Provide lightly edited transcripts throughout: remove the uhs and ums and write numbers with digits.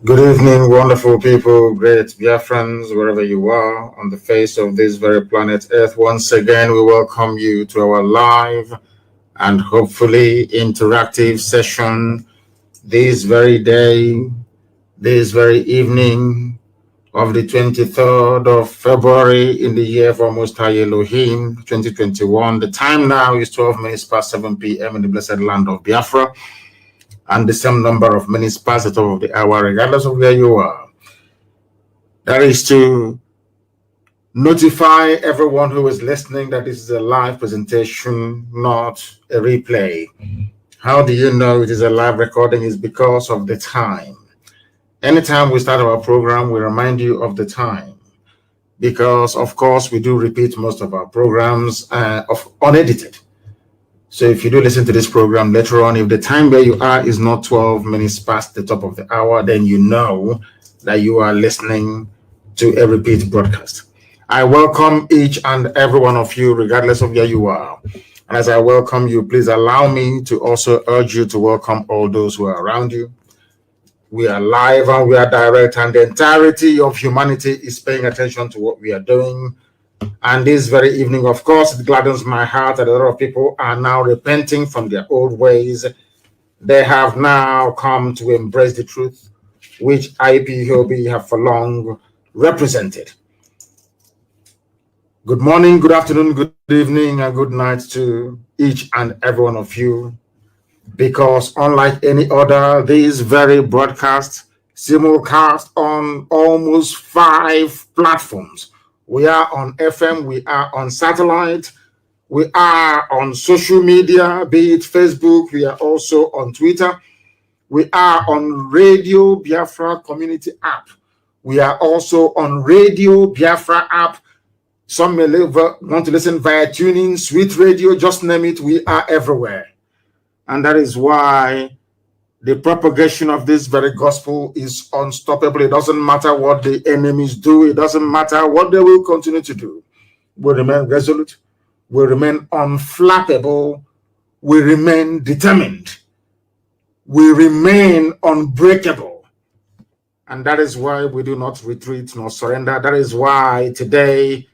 Good evening, wonderful people, great Biafrans, wherever you are on the face of this very planet Earth. Once again, we welcome you to our live and hopefully interactive session this very day, this very evening of the 23rd of February in the year of our Most High Elohim, 2021. The time now is 12 minutes past 7 p.m. in the blessed land of Biafra, and the same number of minutes past the top of the hour, regardless of where you are. That is to notify everyone who is listening that this is a live presentation, not a replay. How do you know it is a live recording? Is because of the time. Anytime we start our program, we remind you of the time. Because, of course, we do repeat most of our programs unedited. So if you do listen to this program later on, if the time where you are is not 12 minutes past the top of the hour, then you know that you are listening to a repeat broadcast. I welcome each and every one of you, regardless of where you are. And as I welcome you, please allow me to also urge you to welcome all those who are around you. We are live and we are direct, and the entirety of humanity is paying attention to what we are doing. And this very evening, of course, it gladdens my heart that a lot of people are now repenting from their old ways. They have now come to embrace the truth, which IPOB have for long represented. Good morning, good afternoon, good evening, and good night to each and every one of you. Because unlike any other, this very broadcast simulcast on almost 5 platforms. We are on FM, we are on satellite, we are on social media, be it Facebook, we are also on Twitter, we are on Radio Biafra Community app, we are also on Radio Biafra app. Some may want to listen via tuning, Sweet Radio, just name it, we are everywhere. And that is why the propagation of this very gospel is unstoppable. It doesn't matter what the enemies do. It doesn't matter what they will continue to do. We remain resolute. We remain unflappable. We remain determined. We remain unbreakable. And that is why we do not retreat nor surrender. That is why today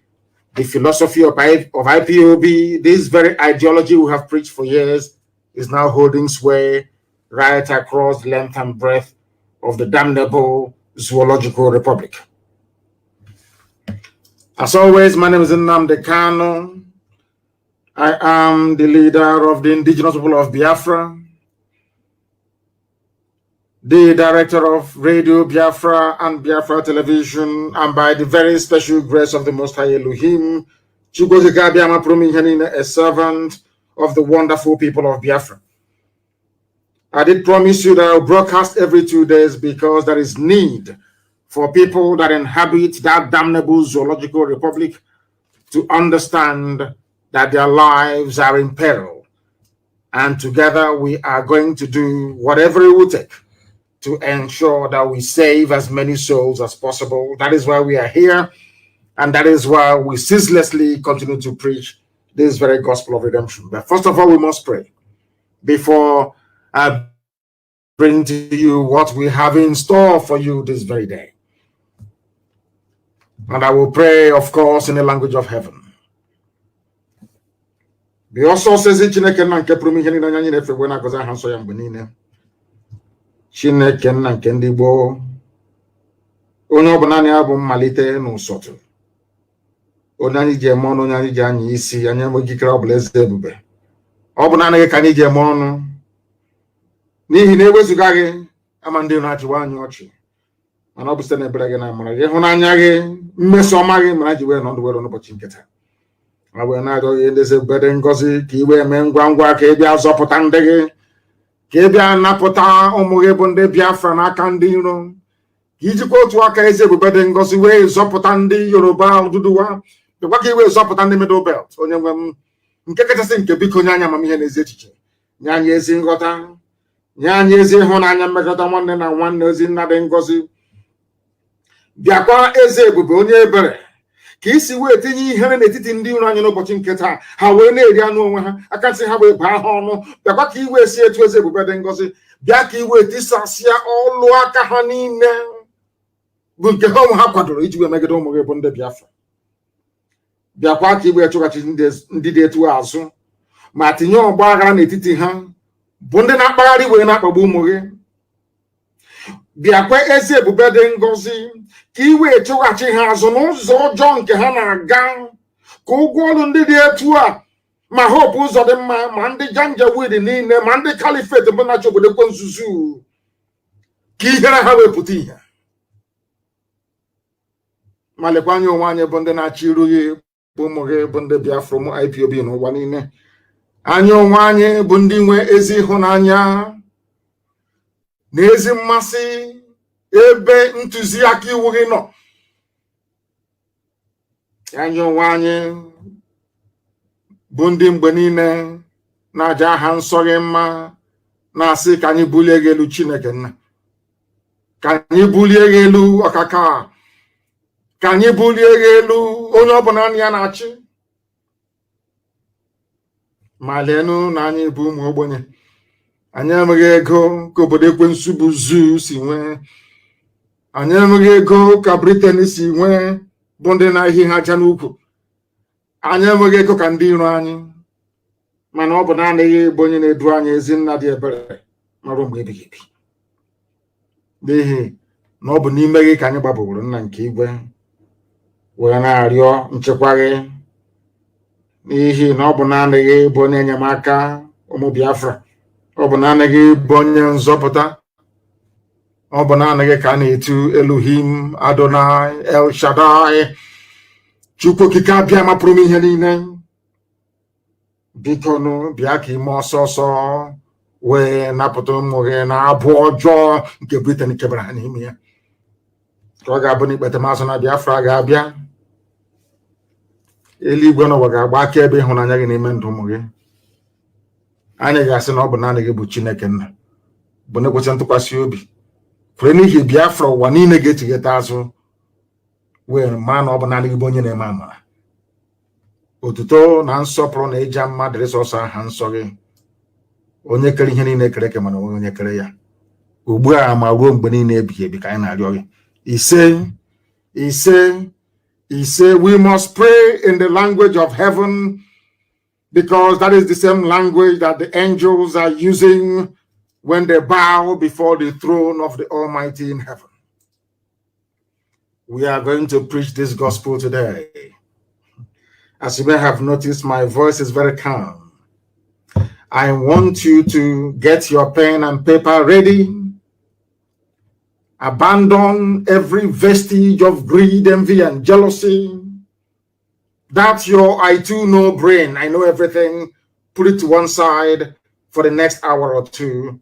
the philosophy of IPOB, this very ideology we have preached for years, is now holding sway right across the length and breadth of the damnable zoological republic. As always, my name is Nnamdi Kanu. I am the leader of the indigenous people of Biafra, the director of Radio Biafra and Biafra Television, and by the very special grace of the Most High Elohim, a servant of the wonderful people of Biafra. I did promise you that I'll broadcast every 2 days because there is need for people that inhabit that damnable zoological republic to understand that their lives are in peril. And together we are going to do whatever it will take to ensure that we save as many souls as possible. That is why we are here. And that is why we ceaselessly continue to preach this very gospel of redemption. But first of all, we must pray before I bring to you what we have in store for you this very day. And I will pray, of course, in the language of heaven. The also says Chineke na nke pụrụ ihe niile anyị na-efe na agọzi aha nsọ ya mgbe niile. Chineke na nke ndị gboo, onye ọ bụ naanị ya bụ mmalite n'ụsọtụ. Onye anyị ji eme ọnụ, onye anyị ji anya isi, anyị enweghị ikike ọ bụla eze ebube. Ọ bụ naanị gị ka anyị ji eme ọnụ. N'ihi na ewezuga gị, ama ndị na-achịwa anyị ọchị. Mana ọ bụ site n'ebere gị na amara gị, ịhụnanya gị, mmeso ọma gị mana ji wee nọdụ were n'ụbọchị nke taa. Ma wee na-arịọ gị ndị eze ebube ngọzi ka i wee mee ngwa ngwa ka ị bịa zọpụta ndị gị, ka ị bịa napụta ụmụ gị bụ ndị Biafra n'aka ndị iro, ka ijikwa otu aka eze ebube dị ngọzi wee zọpụta ndị Yoruba Oduduwa, dịkwa ka i wee zọpụta ndị Middle Belt. Onye nwe m, nke kachasị nke biko nye anyị amamihe na ezi echiche, nye anyị ezi nghọta, nye anyị ezi ịhụnanya mmekọta nwanne na nwanne, ozi nna dị ngọzi. Bịakwa eze ebube onye ebere, Kisi we tinyi here na etiti ndi unu anya n'ụbọchị nke taa ha wee na-eri anụ onwe ha aka nsị ha wee baa ha ọnụ bịakwa ka iwe si etu eze ebube dị ngọzi bịa ka iwe tisasịa ọlụ aka ha niile bụ nke ha ụmụ ha kwadoro iji wee megide ụmụ gị bụ ndị Biafra bịakwa ka iwe chụghachi ndị dị etu azụ ma tinye ọgba aghara n'etiti ha bụ ndị na-akpagharị wee na-akpagbu ụmụ gị bịakwa eze ebube dị ngọzi ka iwe chụghachi ha azụ n'ụzọ ọjọọ nke ha na-aga ka ụgwọ ọrụ ndị dị etu a ma hope ụzọ dị mma ma ndị janjaweed niile ma ndị kalifet bụ na-achị obodo kwo nzuzu ka ihere ha wepụta ihe ma lekwa anya onwe anyị bụ ndị na-achị iru gị bụ ụmụ gị bụ ndị Biafra ụmụ IPOB n'ụwa niile anya onwe anyị bụ ndị nwe ezi ịhụnanya na ezi mmasị ebe ntụziaka iwu gị nọ anya onwe anyị bụ ndị mgbe niile na-aja aha nsọ gị mma na-asị ka anyị bulie gị elu Chineke nna ka anyị bulie gị elu ọkaka ka anyị bulie gị elu onye ọbụla ya na-achị ma leenụ na anyị bụ ụmụ ogbenye anyị enweghị ego ka obodo ekwensu bụ zoo si nwee anyị enweghị ego ka Britain si nwee bụ ndị na-ehi ha aja n'ukwu anyị enweghị ego ka ndị iro anyị mana ọ bụ na-anaghị bụ onye na-edu anyị ezi nna dị ebere marụ mgbe ebighị ebi n'ihi na ọ bụ n'ime gị ka anyị gbabụrụ nna nke igwe wee na-arịọ nchekwa gị n'ihi na ọ bụ na-anaghị bụ onye enyemaka ụmụ Biafra ọ bụ na-anaghị bụ onye nzọpụta ọ bụ na-anaghị ka a na-etu Elohim Adonai El Shaddai Chukwu okike abịa mapụrụ m ihe niile biko nụ bịa ka ime ọsọ ọsọ wee napụta ụmụ gị na abụ ọjọọ nke Britain kebara ha n'ime ya ka ọ ga-abụ na ikpete mazụ na Biafra ga-abịa eluigwe n'ụwa ga-agba akaebe ịhụnanya gị n'ime ndụ ụmụ gị anyị ga-asị na ọ bụ naanị gị bụ Chineke nna bụ na-ekwesị ntụkwasị obi kwere n'ihi Biafra ụwa niile ga-echigheta azụ wee maa na ọ bụ naanị gị bụ onye na-eme amara otuto na nsọpụrụ na ịja mma dịrị sọsọ aha nsọ gị onye kere ihe niile kere eke mana onwe onye kere ya ugbu a ma ruo mgbe niile ebighị ebi ka anyị na-arịọ gị ise we must pray in the language of heaven because that is the same language that the angels are using when they bow before the throne of the Almighty in heaven. We are going to preach this gospel today. As you may have noticed, my voice is very calm. I want you to get your pen and paper ready. Abandon every vestige of greed, envy, and jealousy. That's your I too know brain. I know everything. Put it to one side for the next hour or two.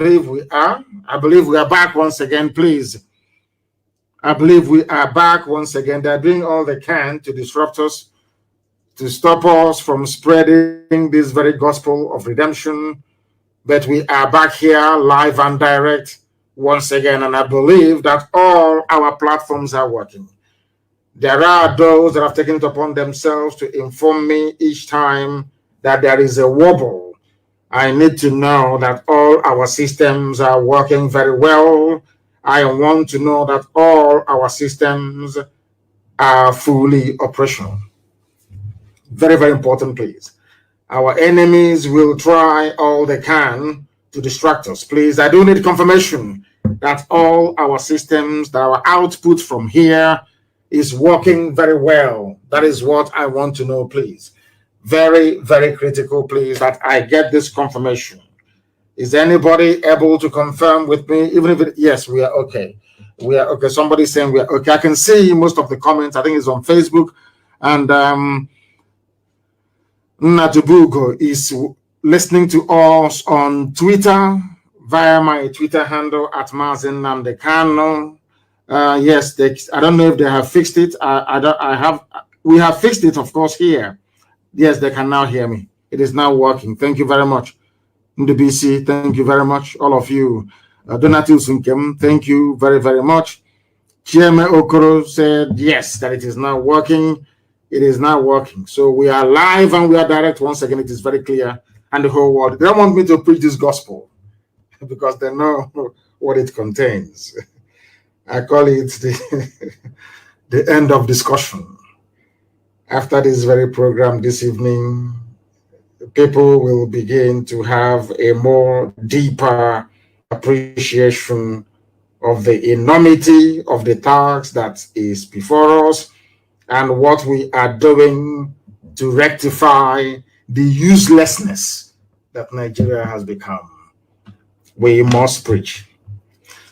believe we are. I believe we are back once again, please. I believe we are back once again. They're doing all they can to disrupt us, to stop us from spreading this very gospel of redemption. But we are back here live and direct once again. And I believe that all our platforms are working. There are those that have taken it upon themselves to inform me each time that there is a wobble. I need to know that all our systems are working very well. I want to know that all our systems are fully operational. Very, very important, please. Our enemies will try all they can to distract us. Please, I do need confirmation that all our systems, that our output from here is working very well. That is what I want to know, please. Very, very critical, please, that I get this confirmation. Is anybody able to confirm with me? Even if yes, we are okay. We are okay. Somebody's saying we are okay. I can see most of the comments. I think it's on Facebook. And Natubugo is listening to us on Twitter via my Twitter handle at Mazi Nnamdi Kanu. Yes, I don't know if they have fixed it. We have fixed it, of course, here. Yes, they can now hear me. It is now working. Thank you very much. NDBC, thank you very much. All of you. Donatil Sunkem, thank you very, very much. Chieme Okoro said, yes, that it is now working. It is now working. So we are live and we are direct. Once again, it is very clear. And the whole world. They don't want me to preach this gospel because they know what it contains. I call it the end of discussion. After this very program this evening, people will begin to have a more deeper appreciation of the enormity of the task that is before us and what we are doing to rectify the uselessness that Nigeria has become. We must preach.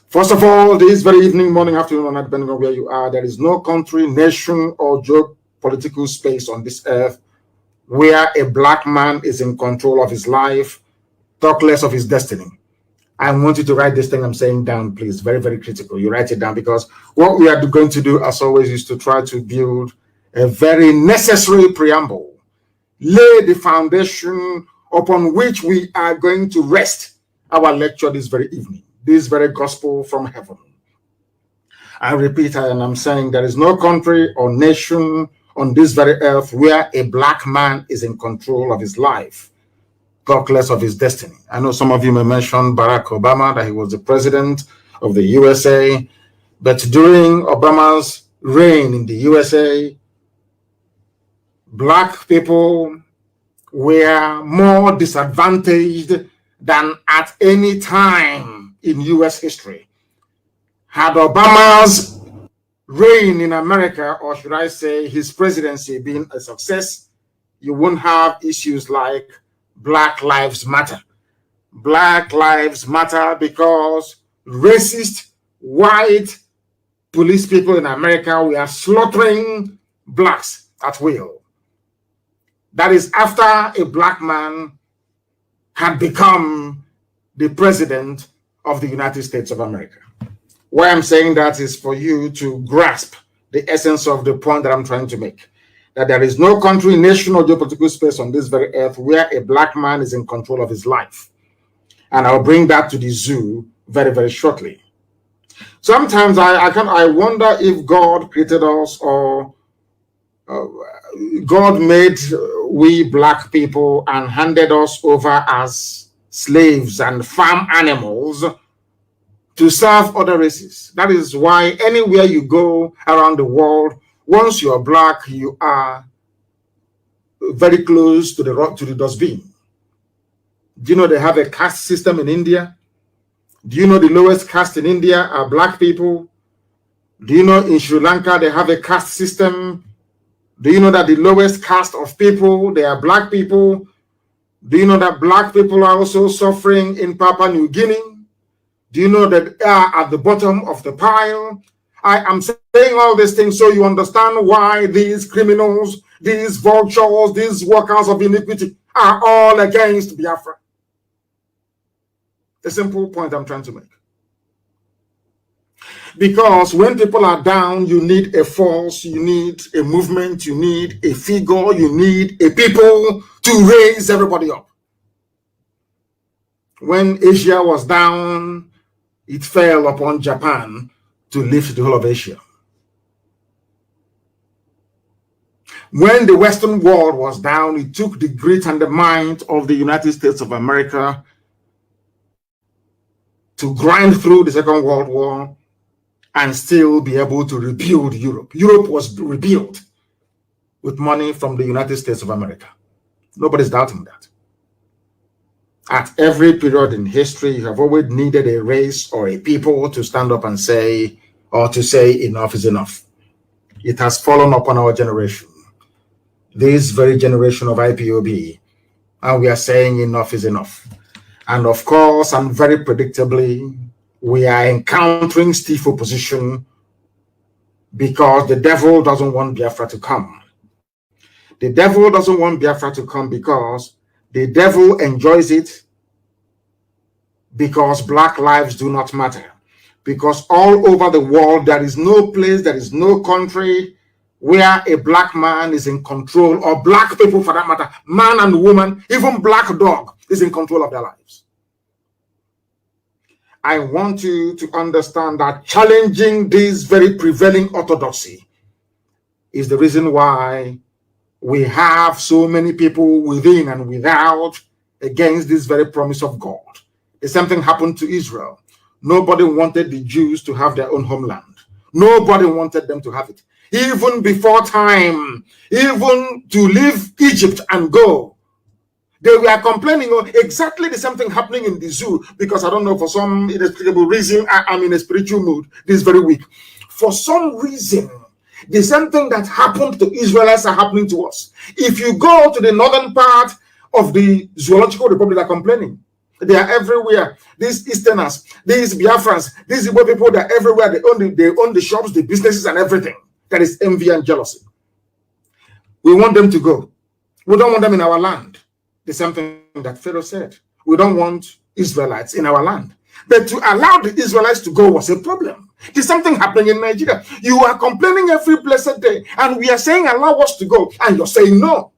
First of all, this very evening, morning, afternoon, or night, depending on where you are, there is no country, nation, or geopolitical space on this earth where a black man is in control of his life, talk less of his destiny. I want you to write this thing I'm saying down, please. Very, very critical. You write it down because what we are going to do, as always, is to try to build a very necessary preamble, lay the foundation upon which we are going to rest our lecture this very evening, this very gospel from heaven. I repeat, and I'm saying there is no country or nation on this very earth where a black man is in control of his life, talk less of his destiny. I know some of you may mention Barack Obama, that he was the president of the USA, but during Obama's reign in the USA, black people were more disadvantaged than at any time in US history. Had Obama's reign in America, or should I say his presidency, been a success, you wouldn't have issues like Black Lives Matter. Black Lives Matter because racist, white police people in America were slaughtering blacks at will. That is after a black man had become the president of the United States of America. Why I'm saying that is for you to grasp the essence of the point that I'm trying to make. That there is no country, nation, or geopolitical space on this very earth where a black man is in control of his life. And I'll bring that to the zoo very, very shortly. Sometimes I wonder if God created us or God made we black people and handed us over as slaves and farm animals to serve other races. That is why anywhere you go around the world, once you are black, you are very close to the dustbin. Do you know they have a caste system in India? Do you know the lowest caste in India are black people? Do you know in Sri Lanka they have a caste system? Do you know that the lowest caste of people, they are black people? Do you know that black people are also suffering in Papua New Guinea? Do you know that they are at the bottom of the pile? I am saying all these things so you understand why these criminals, these vultures, these workers of iniquity are all against Biafra. The simple point I'm trying to make. Because when people are down, you need a force, you need a movement, you need a figure, you need a people to raise everybody up. When Asia was down, it fell upon Japan to lift the whole of Asia. When the Western world was down, it took the grit and the might of the United States of America to grind through the Second World War and still be able to rebuild Europe. Europe was rebuilt with money from the United States of America. Nobody's doubting that. At every period in history, you have always needed a race or a people to stand up and say, or to say enough is enough. It has fallen upon our generation, this very generation of IPOB, and we are saying enough is enough. And of course, and very predictably, we are encountering stiff opposition because the devil doesn't want Biafra to come. The devil doesn't want Biafra to come because the devil enjoys it, because black lives do not matter. Because all over the world, there is no place, there is no country where a black man is in control, or black people for that matter, man and woman, even black dog is in control of their lives. I want you to understand that challenging this very prevailing orthodoxy is the reason why we have so many people within and without against this very promise of God. The same thing happened to Israel. Nobody wanted the Jews to have their own homeland. Nobody wanted them to have it. Even before time, even to leave Egypt and go, they were complaining of exactly the same thing happening in the zoo, because I don't know, for some inexplicable reason, I'm in a spiritual mood this very week. For some reason, the same thing that happened to Israelites are happening to us. If you go to the northern part of the Zoological Republic, they're complaining. They are everywhere. These Easterners, these Biafrans, these Igbo people, they're everywhere. They own the shops, the businesses, and everything. That is envy and jealousy. We want them to go. We don't want them in our land. The same thing that Pharaoh said. We don't want Israelites in our land. But to allow the Israelites to go was a problem. There's something happening in Nigeria. You are complaining every blessed day, and we are saying allow us to go, and you're saying no.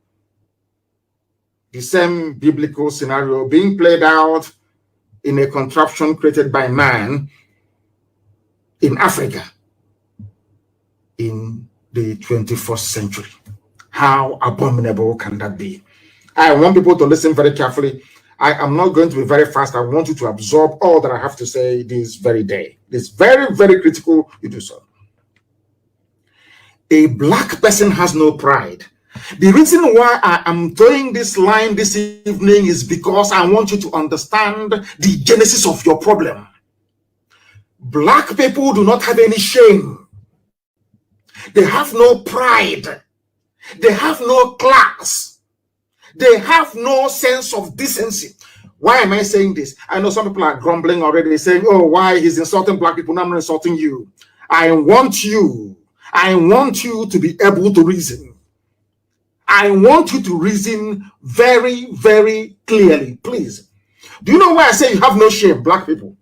The same biblical scenario being played out in a contraption created by man in Africa in the 21st century. How abominable can that be? I want people to listen very carefully. I am not going to be very fast. I want you to absorb all that I have to say this very day. It's very, very critical you do so. A black person has no pride. The reason why I am throwing this line this evening is because I want you to understand the genesis of your problem. Black people do not have any shame. They have no pride. They have no class. They have no sense of decency. Why am I saying this? I know some people are grumbling already, saying, oh, why he's insulting black people? No, I'm not insulting you. I want you to be able to reason. I want you to reason very, very clearly, please. Do you know why I say you have no shame, black people?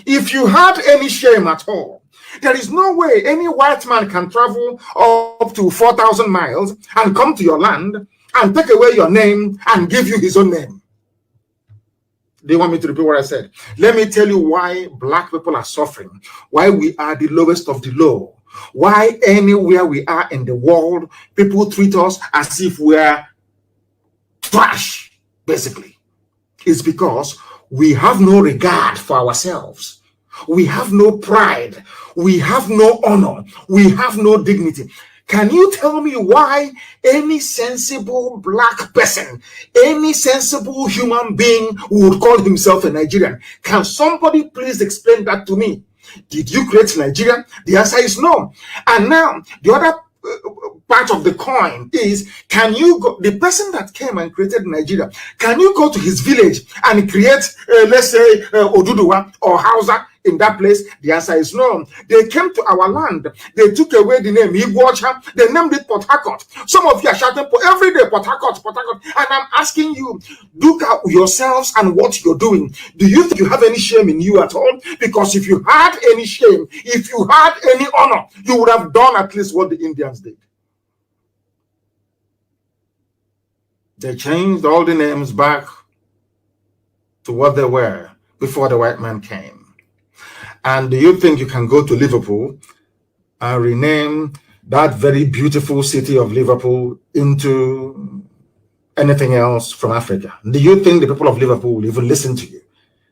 If you had any shame at all, there is no way any white man can travel up to 4,000 miles and come to your land and take away your name and give you his own name. Do you want me to repeat what I said? Let me tell you why black people are suffering, why we are the lowest of the low, why anywhere we are in the world, people treat us as if we're trash, basically. It's because we have no regard for ourselves. We have no pride. We have no honor. We have no dignity. Can you tell me why any sensible black person, any sensible human being would call himself a Nigerian? Can somebody please explain that to me? Did you create Nigeria? The answer is no. And now, the other part of the coin is, can you go, the person that came and created Nigeria, can you go to his village and create, let's say, Oduduwa or Hausa in that place? The answer is no. They came to our land. They took away the name Iguacha. They named it Port Harcourt. Some of you are shouting every day, Port Harcourt, Port Harcourt. And I'm asking you, look at yourselves and what you're doing. Do you think you have any shame in you at all? Because if you had any shame, if you had any honor, you would have done at least what the Indians did. They changed all the names back to what they were before the white man came. And do you think you can go to Liverpool and rename that very beautiful city of Liverpool into anything else from Africa? Do you think the people of Liverpool will even listen to you?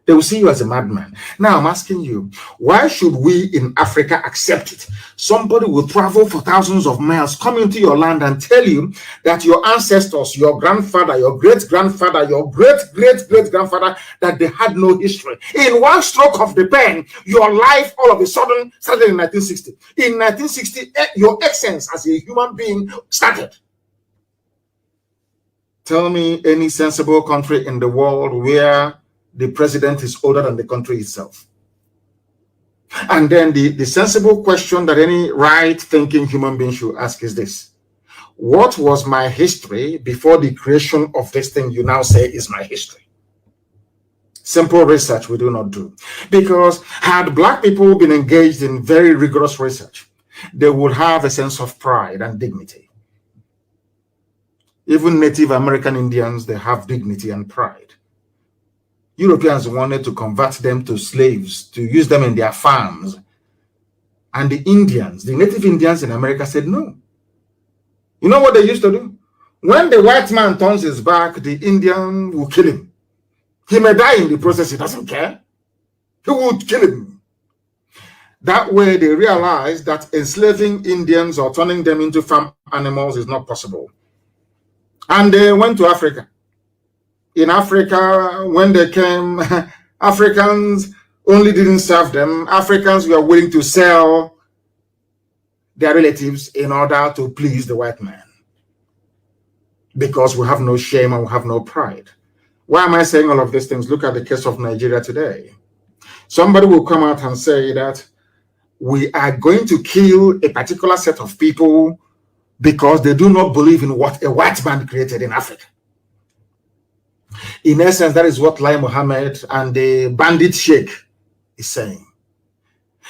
They will see you as a madman. Now I'm asking you, why should we in Africa accept it? Somebody will travel for thousands of miles, come into your land and tell you that your ancestors, your grandfather, your great-grandfather, your great-great-great-grandfather, that they had no history. In one stroke of the pen, your life all of a sudden started in 1960. In 1960, your essence as a human being started. Tell me any sensible country in the world where the president is older than the country itself. And then the sensible question that any right-thinking human being should ask is this: what was my history before the creation of this thing you now say is my history? Simple research we do not do. Because had Black people been engaged in very rigorous research, they would have a sense of pride and dignity. Even Native American Indians, they have dignity and pride. Europeans wanted to convert them to slaves, to use them in their farms. And the Indians, the native Indians in America said no. You know what they used to do? When the white man turns his back, the Indian will kill him. He may die in the process, he doesn't care. He would kill him. That way they realized that enslaving Indians or turning them into farm animals is not possible. And they went to Africa. In Africa, when they came, Africans only didn't serve them. Africans were willing to sell their relatives in order to please the white man. Because we have no shame and we have no pride. Why am I saying all of these things? Look at the case of Nigeria today. Somebody will come out and say that we are going to kill a particular set of people because they do not believe in what a white man created in Africa. In essence, that is what Lai Mohammed and the bandit sheikh is saying.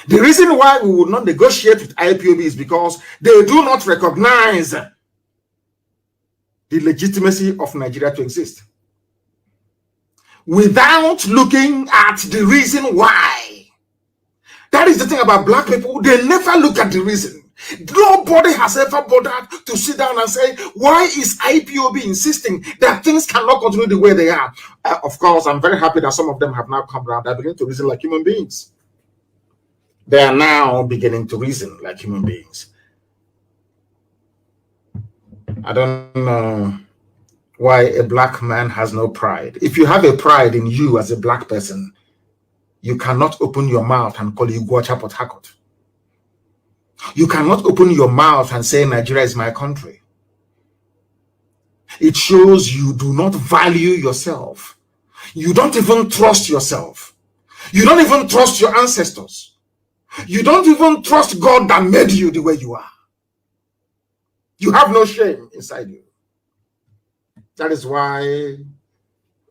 The reason why we would not negotiate with IPOB is because they do not recognize the legitimacy of Nigeria to exist. Without looking at the reason why. That is the thing about Black people. They never look at the reason. Nobody has ever bothered to sit down and say, why is IPOB insisting that things cannot continue the way they are? Of course, I'm very happy that some of them have now come around. They're beginning to reason like human beings. They are now beginning to reason like human beings. I don't know why a Black man has no pride. If you have a pride in you as a Black person, you cannot open your mouth and call Iguacha Port Harcourt. You cannot open your mouth and say Nigeria is my country. It shows you do not value yourself. You don't even trust yourself. You don't even trust your ancestors. You don't even trust God that made you the way you are. You have no shame inside you. That is why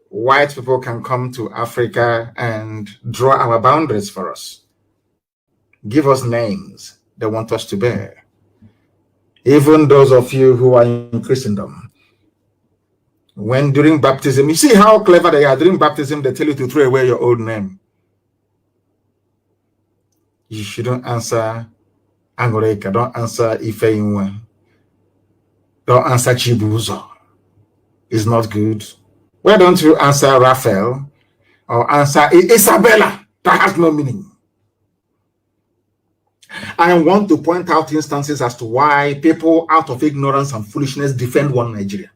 white people can come to Africa and draw our boundaries for us. Give us names they want us to bear. Even those of you who are in Christendom, when during baptism, you see how clever they are. During baptism, they tell you to throw away your old name. You shouldn't answer Angoreka, don't answer Ifeinwe, don't answer Chibuzo. It's not good. Why don't you answer Raphael or answer Isabella? That has no meaning. I want to point out instances as to why people out of ignorance and foolishness defend one Nigeria.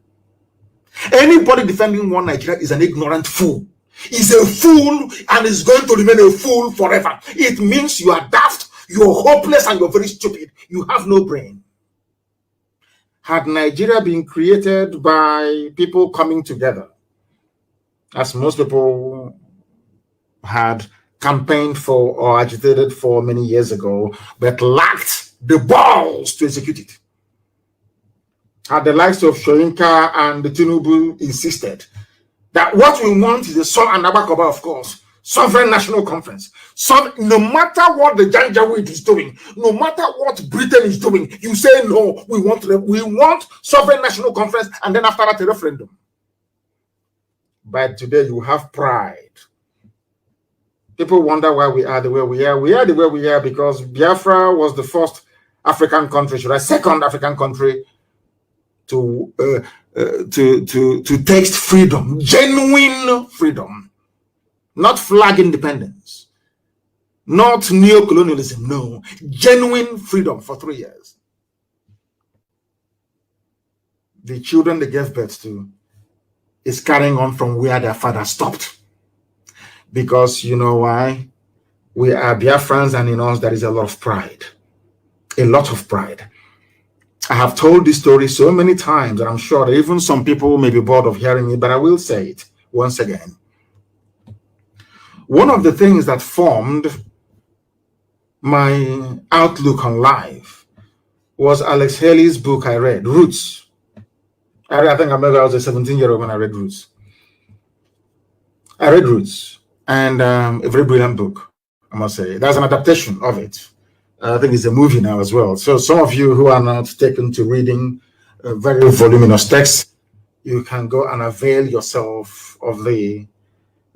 Anybody defending one Nigeria is an ignorant fool. He's a fool and is going to remain a fool forever. It means you are daft, you're hopeless, and you're very stupid. You have no brain. Had Nigeria been created by people coming together, as most people had campaigned for or agitated for many years ago, but lacked the balls to execute it. Had the likes of Shoyinka and Tinubu insisted that what we want is a and Abakoba, of course, sovereign national conference. So no matter what the Janjaweed is doing, no matter what Britain is doing, you say no, we want sovereign national conference, and then after that a referendum. But today you have pride. People wonder why we are the way we are. We are the way we are because Biafra was the first African country, second African country to taste freedom, genuine freedom, not flag independence, not neo-colonialism, no, genuine freedom for 3 years. The children they gave birth to is carrying on from where their father stopped. Because you know why? We are Biafrans, and in us there is a lot of pride. A lot of pride. I have told this story so many times, and I'm sure that even some people may be bored of hearing it, but I will say it once again. One of the things that formed my outlook on life was Alex Haley's book I read, Roots. I think I was a 17-year-old when I read Roots. I read Roots, and a very brilliant book, I must say. There's an adaptation of it. I think it's a movie now as well. So some of you who are not taken to reading very voluminous text, you can go and avail yourself of the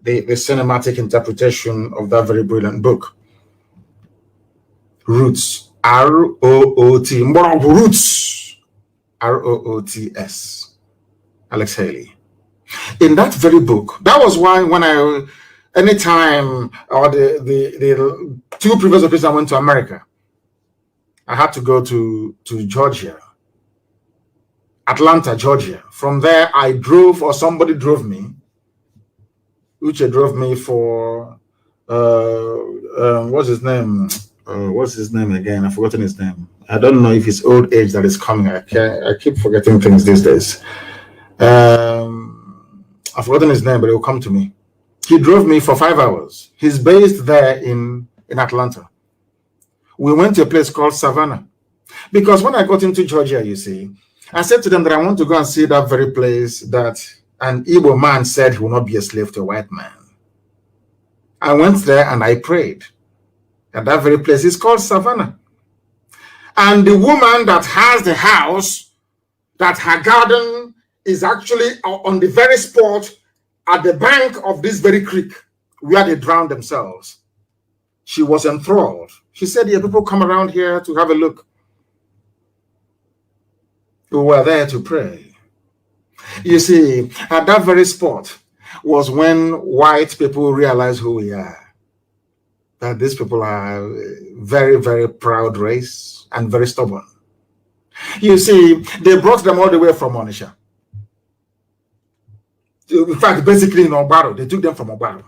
cinematic interpretation of that very brilliant book. Roots, R-O-O-T, Roots, R-O-O-T-S, Alex Haley. In that very book, that was why when anytime or the 2 previous occasions I went to America, I had to go to Georgia, Atlanta, Georgia. From there, I drove, or somebody drove me. Uche drove me for, what's his name? What's his name again? I've forgotten his name. I don't know if it's old age that is coming. I keep forgetting things these days. I've forgotten his name, but it will come to me. He drove me for 5 hours. He's based there in Atlanta. We went to a place called Savannah. Because when I got into Georgia, you see, I said to them that I want to go and see that very place that an Igbo man said he will not be a slave to a white man. I went there and I prayed. And that very place is called Savannah. And the woman that has the house, that her garden is actually on the very spot at the bank of this very creek where they drowned themselves. She was enthralled. She said, yeah, people come around here to have a look. We were there to pray. You see, at that very spot was when white people realized who we are. That these people are a very, very proud race and very stubborn. You see, they brought them all the way from Onitsha. In fact, basically in Ogbaro, they took them from Ogbaro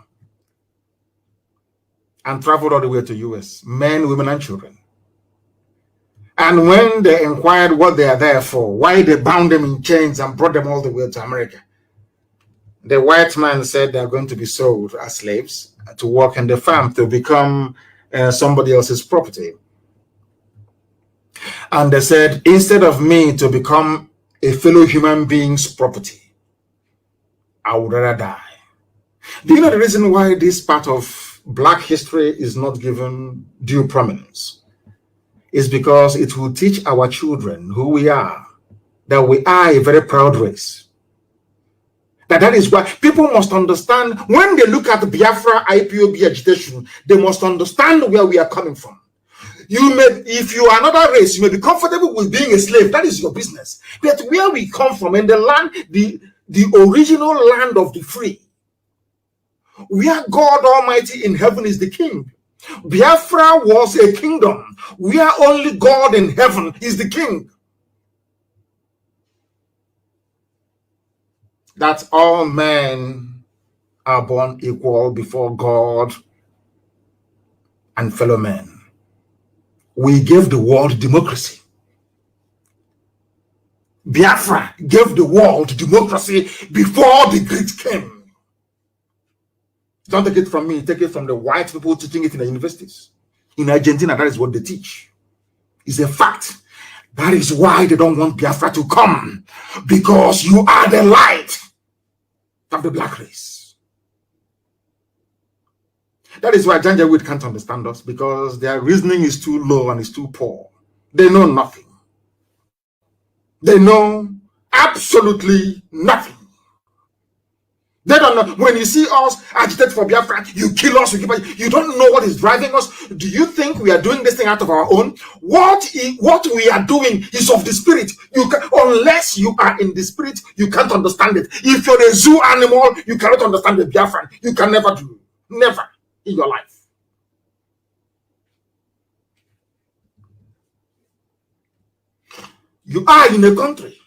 and traveled all the way to US, men, women, and children. And when they inquired what they are there for, why they bound them in chains and brought them all the way to America, the white man said they are going to be sold as slaves to work in the farm to become somebody else's property. And they said, instead of me to become a fellow human being's property, I would rather die. Do you know the reason why this part of Black history is not given due prominence? It's because it will teach our children who we are, that we are a very proud race. That is why people must understand, when they look at the Biafra IPOB agitation, they must understand where we are coming from. You may, if you are another race, you may be comfortable with being a slave. That is your business. But where we come from, in the land, the original land of the free, where God Almighty in heaven is the king. Biafra was a kingdom where only God in heaven is the king. That all men are born equal before God and fellow men. We gave the world democracy. Biafra gave the world democracy before the Greeks came. Don't take it from me, take it from the white people teaching it in the universities. In Argentina, that is what they teach. It's a fact. That is why they don't want Biafra to come, because you are the light of the black race. That is why Janjaweed can't understand us, because their reasoning is too low and is too poor. They know nothing. They know absolutely nothing. They don't know. When you see us agitate for Biafra, you kill us, you don't know what is driving us. Do you think we are doing this thing out of our own? What we are doing is of the spirit. Unless you are in the spirit, you can't understand it. If you're a zoo animal, you cannot understand the Biafran. You can never do. Never in your life. You are in a country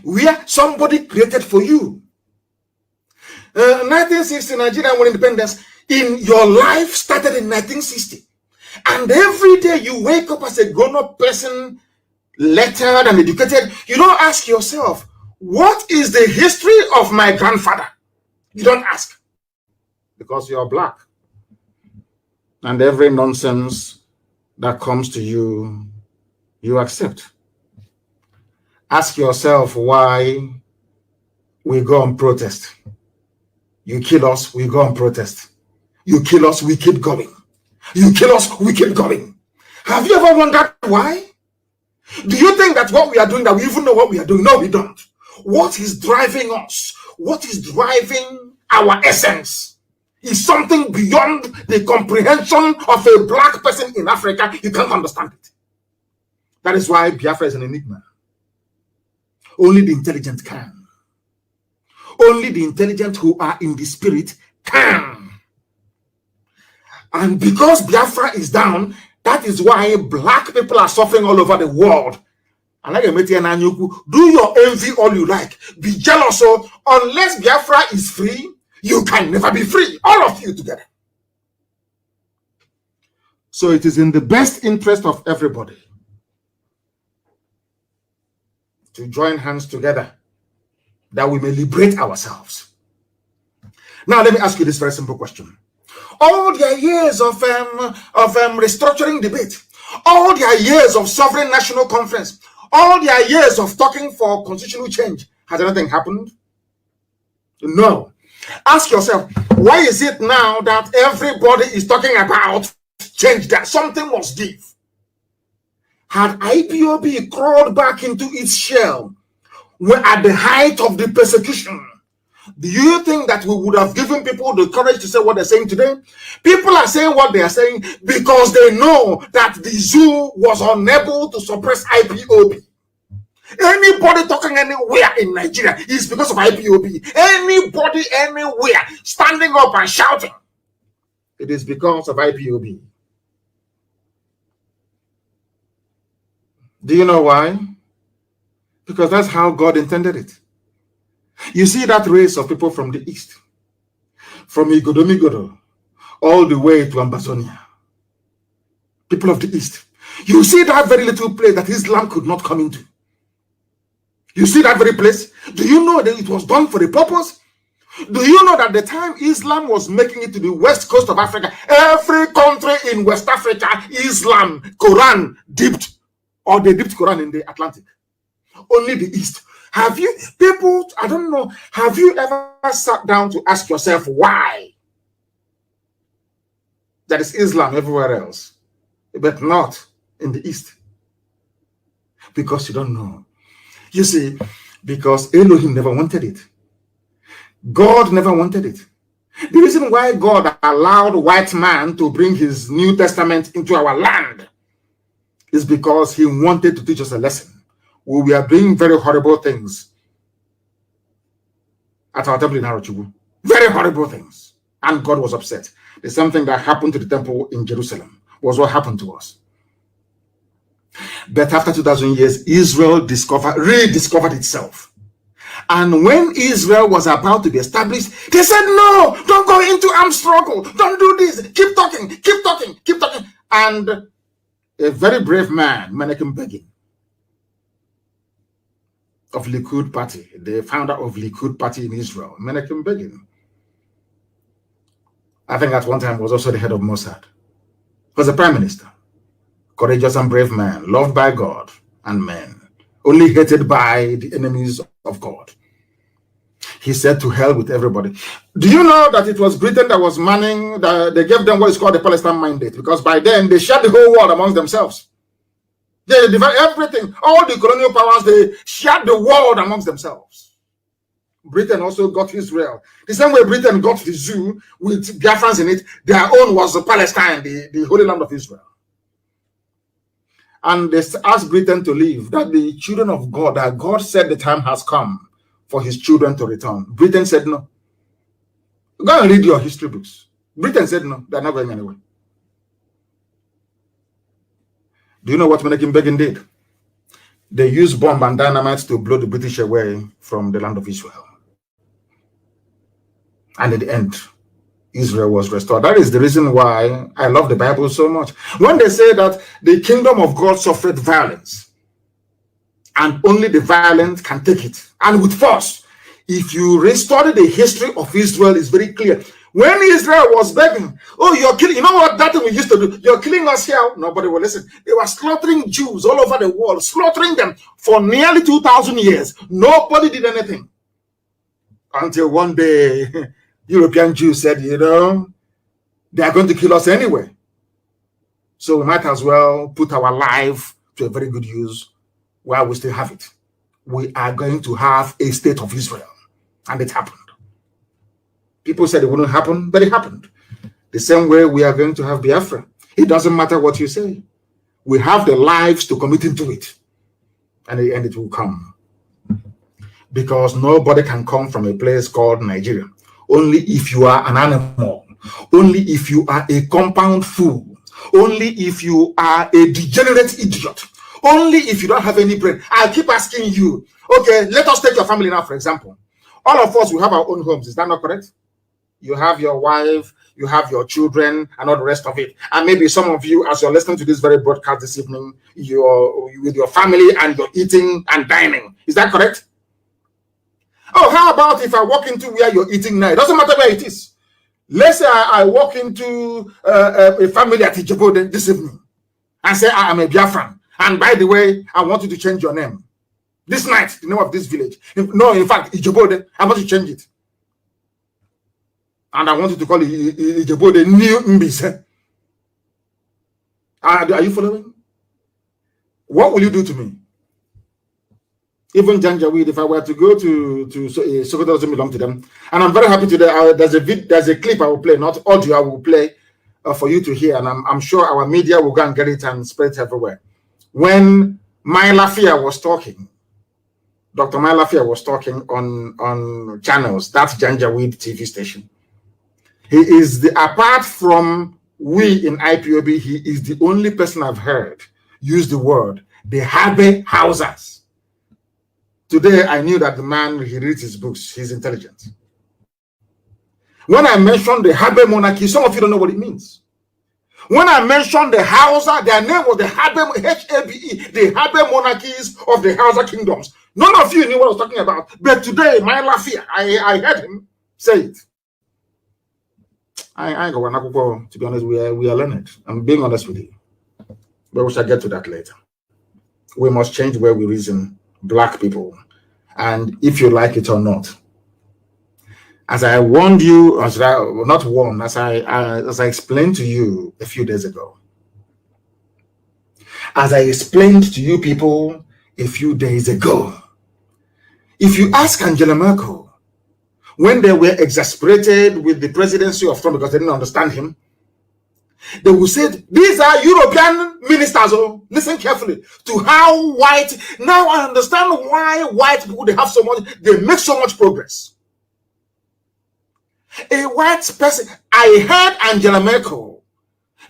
where somebody created for you. 1960 Nigeria won independence. In your life started in 1960, and every day you wake up as a grown-up person, lettered and educated. You don't ask yourself, what is the history of my grandfather? You don't ask, because you are black, and every nonsense that comes to you, you accept. Ask yourself why we go on protest. You kill us, we go on protest. You kill us, we keep going. You kill us, we keep going. Have you ever wondered why? Do you think that what we are doing, that we even know what we are doing? No, we don't. What is driving us? What is driving our essence is something beyond the comprehension of a black person in Africa. You can't understand it. That is why Biafra is an enigma. Only the intelligent can. Only the intelligent who are in the spirit can. And because Biafra is down, that is why black people are suffering all over the world. And like do your envy all you like. Be jealous. So unless Biafra is free, you can never be free. All of you together. So it is in the best interest of everybody to join hands together, that we may liberate ourselves. Now, let me ask you this very simple question. All their years of restructuring debate, all their years of sovereign national conference, all their years of talking for constitutional change, has anything happened? No. Ask yourself, why is it now that everybody is talking about change, that something must give? Had IPOB crawled back into its shell when at the height of the persecution, do you think that we would have given people the courage to say what they're saying today? People are saying what they are saying because they know that the zoo was unable to suppress IPOB. Anybody talking anywhere in Nigeria is because of IPOB. Anybody anywhere standing up and shouting, it is because of IPOB. Do you know why? Because that's how God intended it. You see that race of people from the east, from Igodo, all the way to Ambazonia, people of the east. You see that very little place that Islam could not come into. You see that very place? Do you know that it was done for a purpose? Do you know that the time Islam was making it to the west coast of Africa, every country in West Africa, Islam, Quran dipped, or they dipped Quran in the Atlantic? Only the east. Have you, people, I don't know, have you ever sat down to ask yourself why there is Islam everywhere else, but not in the east? Because you don't know. You see, because Elohim never wanted it. God never wanted it. The reason why God allowed white man to bring his New Testament into our land is because he wanted to teach us a lesson. We are doing very horrible things at our temple in Arochukwu. Very horrible things. And God was upset. The same thing that happened to the temple in Jerusalem was what happened to us. But after 2,000 years, Israel rediscovered itself. And when Israel was about to be established, they said, no, don't go into armed struggle. Don't do this. Keep talking, keep talking, keep talking. And a very brave man, Menachem Begin, of Likud party, the founder of Likud party in Israel, Menachem Begin, I think at one time was also the head of Mossad. Was a prime minister. Courageous and brave man, loved by God and men, only hated by the enemies of God. He said to hell with everybody. Do you know that it was Britain that was manning, they gave them what is called the Palestine Mandate, because by then they shared the whole world amongst themselves. They divided everything, all the colonial powers, they shared the world amongst themselves. Britain also got Israel. The same way Britain got the zoo with Biafrans in it, their own was Palestine, the Holy Land of Israel. And they asked Britain to leave, that the children of God, that God said the time has come for his children to return. Britain said no. Go and read your history books. Britain said no, they're not going anywhere. Do you know what Menachem Begin did? They used bomb and dynamite to blow the British away from the land of Israel. And in the end, Israel was restored. That is the reason why I love the Bible so much. When they say that the kingdom of God suffered violence, and only the violent can take it, and with force. If you restudy the history of Israel, it's very clear. When Israel was begging, oh, you're killing, you know what that thing we used to do? You're killing us here. Nobody will listen. They were slaughtering Jews all over the world, slaughtering them for nearly 2,000 years. Nobody did anything. Until one day, European Jews said, you know, they are going to kill us anyway. So we might as well put our life to a very good use while we still have it. We are going to have a state of Israel. And it happened. People said it wouldn't happen, but it happened. The same way we are going to have Biafra. It doesn't matter what you say. We have the lives to commit into it. And it will come. Because nobody can come from a place called Nigeria. Only if you are an animal. Only if you are a compound fool. Only if you are a degenerate idiot. Only if you don't have any brain. I keep asking you, okay, let us take your family now, for example. All of us will have our own homes. Is that not correct? You have your wife, you have your children, and all the rest of it. And maybe some of you, as you're listening to this very broadcast this evening, you're with your family and you're eating and dining. Is that correct? Oh, how about if I walk into where you're eating now? It doesn't matter where it is. Let's say I walk into a family at Ijebode this evening and say, I am a Biafran. And by the way, I want you to change your name. This night, the name of this village. No, in fact, Ijebode, I want you to change it. And I want you to call it Ijebode New Mbise. Are you following? What will you do to me? Even Janjaweed, if I were to go to Sokoto, doesn't belong to them. And I'm very happy today. There's a clip I will play, not audio I will play for you to hear. And I'm sure our media will go and get it and spread it everywhere. When Mai Lafia was talking, Dr. Mai Lafia was talking on channels, that's Janjaweed TV station. He is apart from we in IPOB, he is the only person I've heard use the word, the Habe Hausers. Today, I knew that the man, he reads his books, he's intelligent. When I mentioned the Habe monarchy, some of you don't know what it means. When I mentioned the Hausa, their name was the Habe, H-A-B-E, the Habe monarchies of the Hausa kingdoms. None of you knew what I was talking about. But today, my Lafia, I heard him say it. I ain't going to go, to be honest, we are learned. I'm being honest with you. But we shall get to that later. We must change where we reason, Black people. And if you like it or not, as I warned you, as I explained to you a few days ago, as I explained to you people a few days ago, if you ask Angela Merkel, when they were exasperated with the presidency of Trump because they didn't understand him, they will say, these are European ministers. Oh, listen carefully to how white. Now I understand why white people, they have so much, they make so much progress. A white person, I heard Angela Merkel,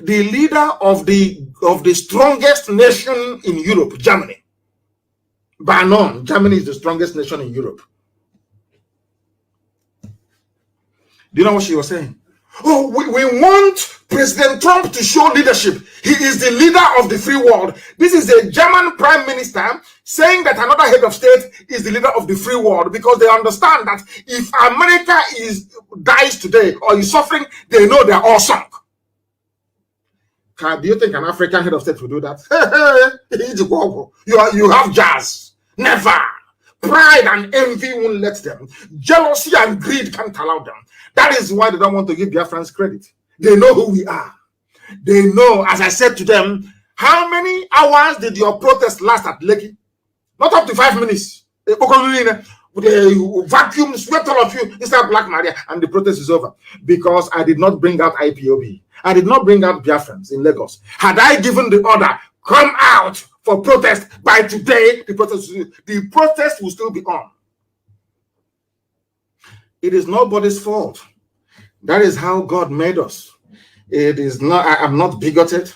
the leader of the strongest nation in Europe, Germany. By none, Germany is the strongest nation in Europe. Do you know what she was saying? Oh, we want President Trump to show leadership. He is the leader of the free world. This is a German prime minister saying that another head of state is the leader of the free world, because they understand that if America dies today or is suffering, they know they're all sunk. Do you think an African head of state will do that? You have jazz. Never. Pride and envy won't let them. Jealousy and greed can't allow them. That is why they don't want to give Biafrans credit. They know who we are. They know, as I said to them, how many hours did your protest last at Lekki? Not up to 5 minutes. They vacuum, swept all of you inside Black Maria, and the protest is over. Because I did not bring out IPOB. I did not bring out Biafrans in Lagos. Had I given the order, come out for protest, by today, the protest will still be on. It is nobody's fault. That is how God made us. It is not, I am not bigoted.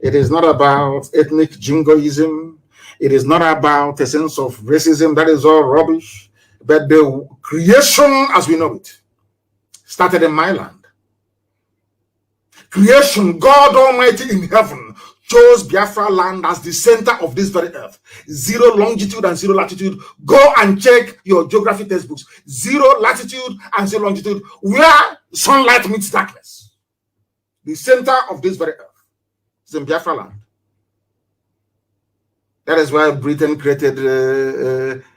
It is not about ethnic jingoism. It is not about a sense of racism. That is all rubbish. But the creation as we know it started in my land. Creation, God Almighty in heaven chose Biafra land as the center of this very earth. 0 longitude and 0 latitude. Go and check your geography textbooks. 0 latitude and 0 longitude, where sunlight meets darkness. The center of this very earth is in Biafra land. That is why Britain created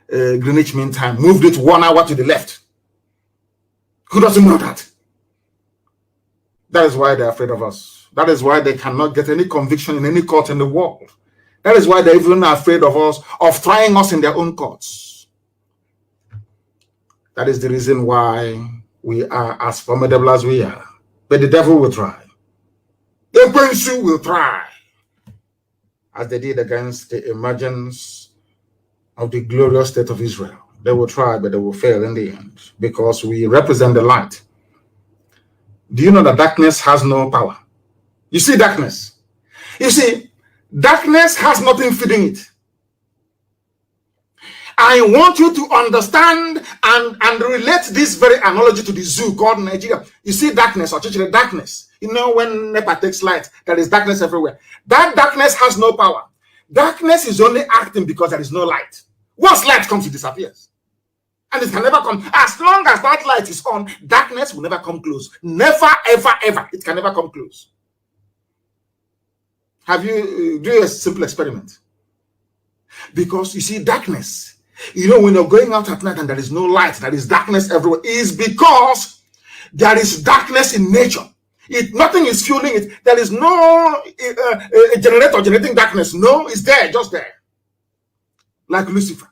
Greenwich Mean Time, moved it 1 hour to the left. Who doesn't know that? That is why they're afraid of us. That is why they cannot get any conviction in any court in the world. That is why they're even afraid of us, of trying us in their own courts. That is the reason why we are as formidable as we are. But the devil will try. The prince will try. As they did against the emergence of the glorious state of Israel. They will try, but they will fail in the end. Because we represent the light. Do you know that darkness has no power? You see darkness. You see, darkness has nothing feeding it. I want you to understand and relate this very analogy to the zoo called Nigeria. You see darkness, or actually darkness. You know when NEPA takes light, there is darkness everywhere. That darkness has no power. Darkness is only acting because there is no light. Once light comes, it disappears. And it can never come. As long as that light is on, darkness will never come close. Never, ever, ever. It can never come close. Have you do a simple experiment? Because you see, darkness, you know, when you're going out at night and there is no light, there is darkness everywhere, is because there is darkness in nature. Nothing is fueling it. There is no generator generating darkness. No, it's there, just there. Like Lucifer.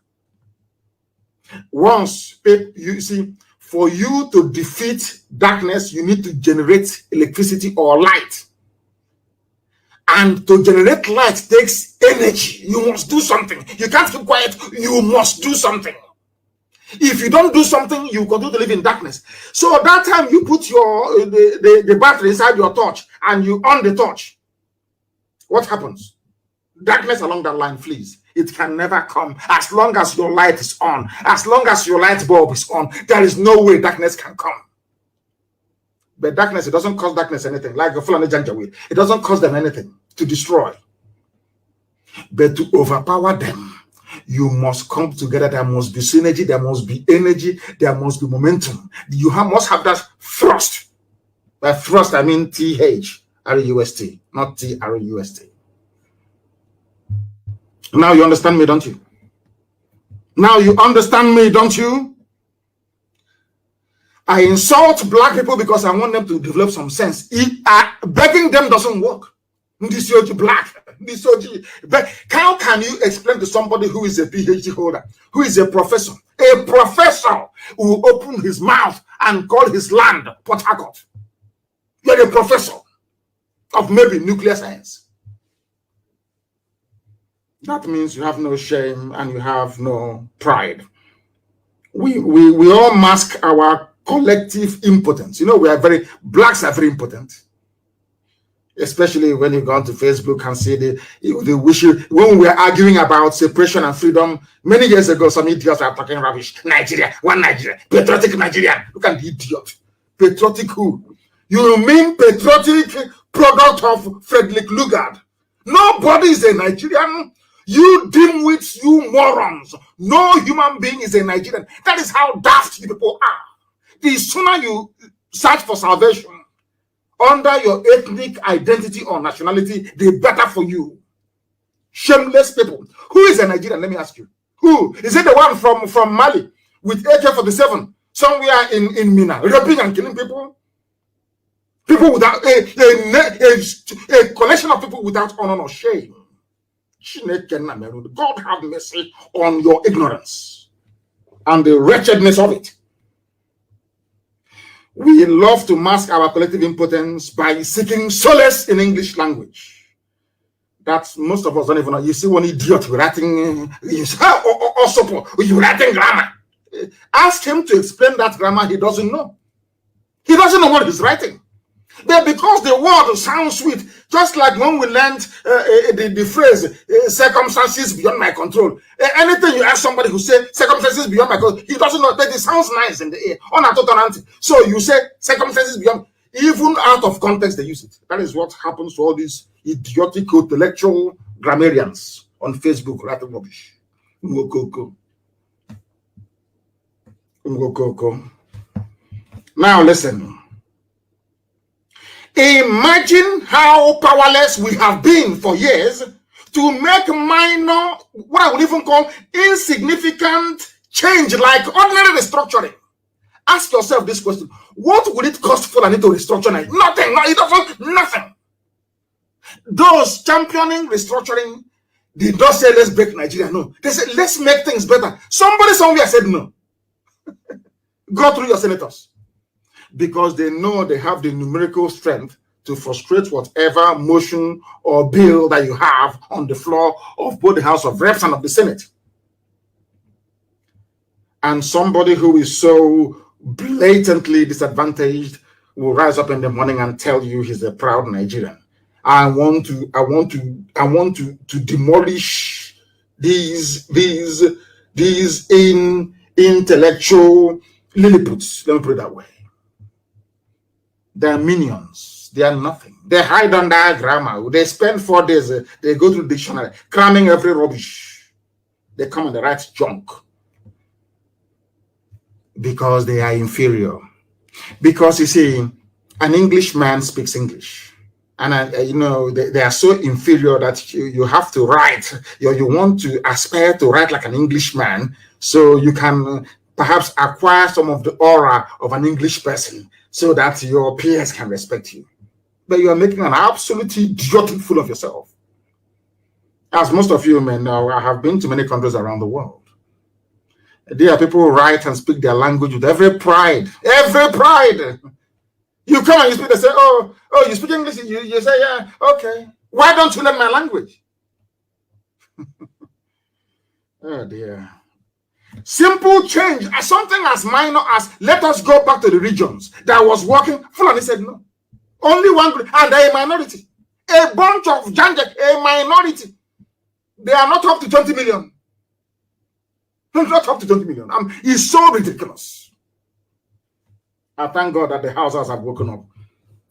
Once, you see, for you to defeat darkness, you need to generate electricity or light. And to generate light takes energy. You must do something. You can't keep quiet. You must do something. If you don't do something, you continue to live in darkness. So that time you put your the battery inside your torch and you on the torch. What happens? Darkness along that line flees. It can never come as long as your light is on. As long as your light bulb is on, there is no way darkness can come. But darkness, it doesn't cause darkness anything. Like the Fulani Janjaweed, it doesn't cause them anything to destroy. But to overpower them, you must come together. There must be synergy, there must be energy, there must be momentum. You must have that thrust. By thrust, I mean THRUST, not TRUST. Now you understand me, don't you? Now you understand me, don't you? I insult black people because I want them to develop some sense. Begging them doesn't work. This is black. But how can you explain to somebody who is a PhD holder, who is a professor? A professor who will open his mouth and call his land Port Harcourt. You're a professor of maybe nuclear science. That means you have no shame and you have no pride. We all mask our collective impotence. You know, blacks are very impotent. Especially when you go onto Facebook and see the wish. When we were arguing about separation and freedom many years ago, some idiots are talking rubbish. Nigeria, one Nigeria, patriotic Nigerian. Look at the idiot. Patriotic who? You mean patriotic product of Frederick Lugard? Nobody is a Nigerian. You dimwits, you morons. No human being is a Nigerian. That is how daft you people are. The sooner you search for salvation under your ethnic identity or nationality, the better for you. Shameless people. Who is a Nigerian? Let me ask you. Who? Is it the one from Mali with AK-47 somewhere in Mina, raping and killing people? People without a collection of people without honor or shame. God have mercy on your ignorance and the wretchedness of it. We love to mask our collective impotence by seeking solace in English language. That most of us don't even know. You see one idiot writing, you writing grammar. Ask him to explain that grammar, he doesn't know. He doesn't know what he's writing. But because the word sounds sweet, just like when we learned the phrase, circumstances beyond my control. Anything you ask somebody who says circumstances beyond my control, he doesn't know that it sounds nice in the ear. So you say circumstances beyond, even out of context they use it. That is what happens to all these idiotic intellectual grammarians on Facebook writing rubbish. Now listen. Imagine how powerless we have been for years to make minor, what I would even call insignificant change like ordinary restructuring. Ask yourself this question. What will it cost Fulani to restructure? Nothing. No, it doesn't. Nothing. Those championing restructuring did not say let's break Nigeria. No. They said let's make things better. Somebody somewhere said no. Go through your senators. Because they know they have the numerical strength to frustrate whatever motion or bill that you have on the floor of both the House of Reps and of the Senate. And somebody who is so blatantly disadvantaged will rise up in the morning and tell you he's a proud Nigerian. I want to demolish these intellectual Lilliputs. Let me put it that way. They're minions. They are nothing. They hide under grammar. They spend 4 days. They go to the dictionary, cramming every rubbish. They come and they write junk. Because they are inferior. Because you see, an Englishman speaks English. And they are so inferior that you have to write. You want to aspire to write like an Englishman so you can perhaps acquire some of the aura of an English person, so that your peers can respect you. But you are making an absolutely idiotic fool of yourself. As most of you may know, I have been to many countries around the world. There are people who write and speak their language with every pride. Every pride. You come and you speak, they say, oh, you speak English? You say, yeah, okay. Why don't you learn my language? Oh dear. Simple change, something as minor as let us go back to the regions that was working. Fulani said no. Only one group, and they're a minority. A bunch of Janjak, a minority. They are not up to 20 million. Not up to 20 million. It's so ridiculous. I thank God that the houses have woken up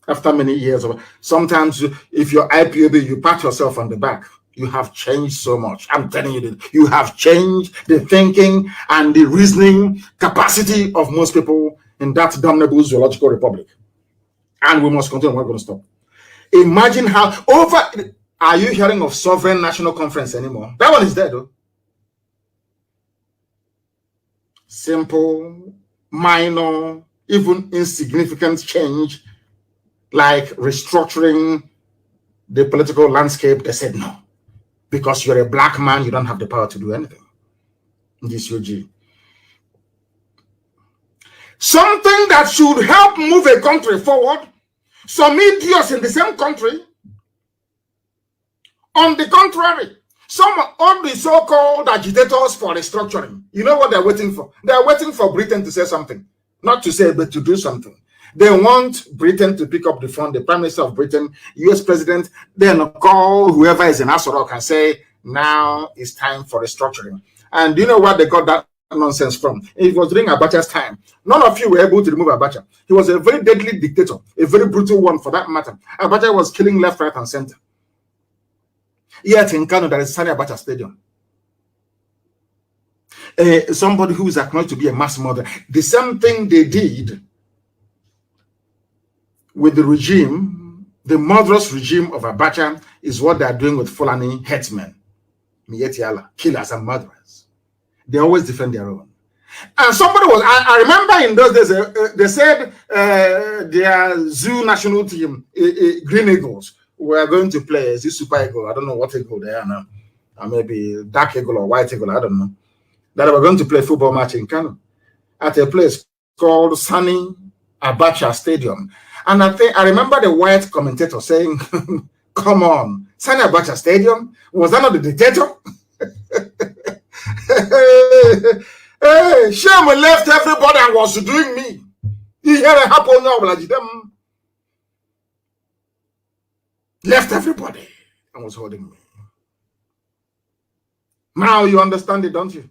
after many years. Sometimes, if you're IPOB, you pat yourself on the back. You have changed so much. I'm telling you that you have changed the thinking and the reasoning capacity of most people in that damnable zoological republic. And we must continue. We're going to stop. Imagine how are you hearing of sovereign national conference anymore? That one is dead, though. Simple, minor, even insignificant change like restructuring the political landscape. They said no. Because you're a black man, you don't have the power to do anything. This UG. Something that should help move a country forward. Some idiots in the same country. On the contrary, some of the so-called agitators for restructuring. You know what they're waiting for? They're waiting for Britain to say something. Not to say, but to do something. They want Britain to pick up the phone, the Prime Minister of Britain, US President, then call whoever is in Asoro and say, now it's time for restructuring. And do you know what they got that nonsense from? It was during Abacha's time. None of you were able to remove Abacha. He was a very deadly dictator, a very brutal one for that matter. Abacha was killing left, right, and center. Yet in Kano, there is Sani Abacha Stadium. Somebody who is acknowledged to be a mass murderer. The same thing they did with the regime, the murderous regime of Abacha, is what they are doing with Fulani headsmen, Mietiala, killers and murderers. They always defend their own. And somebody was, I remember in those days, they said their zoo national team, Green Eagles, were going to play as a Super Eagle. I don't know what eagle they are now. Or maybe Dark Eagle or White Eagle, I don't know. That they were going to play a football match in Kano at a place called Sani Abacha Stadium. And I remember the white commentator saying, come on, Sani Abacha Stadium? Was that not the dictator? Hey, Shame left everybody and was doing me. You hear it happen now, like them left everybody and was holding me. Now you understand it, don't you?